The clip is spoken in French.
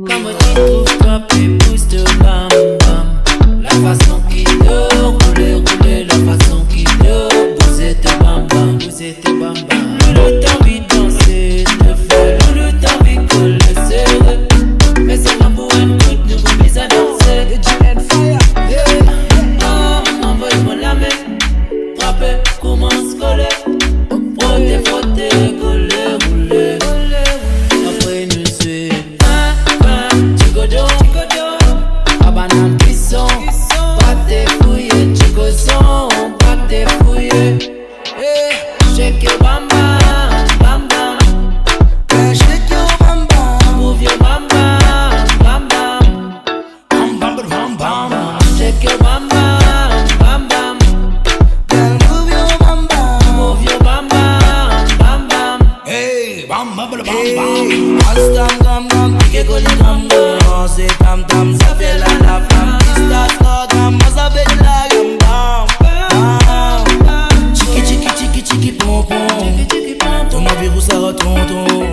Comment tu trouves toi, pousse de bam bam. La façon qui te rouler, la façon qui te bouger tes bam bam, bouger tes bam bam. Le temps vit danser, te fait le temps vit coller serré. Mais c'est là pour un coup de nous mise à danser. Envoie-moi la main, frapper, commence coller. Frotter, frotter, coller, rouler. Après nous suivre. Chicodo, abanane cuisson. Pas tes fouillés, chicoson, pas tes fouillés. Shake your bam bam, bam bam. Shake your bam bam. Move your bam bam, bam bam. Bam bam bam bam. Shake your bam bam, bam bam. Girl, move your bam bam. Move your bam bam, bam bam. Hey, bam bam bam bam. All tam tam, pique coller tam tam. C'est tam tam, ça fait la femme. Start tam, ça fait de la gamba. Bam, chiki chiki chiki chiki pom pom. Ton envie vous ça retonton.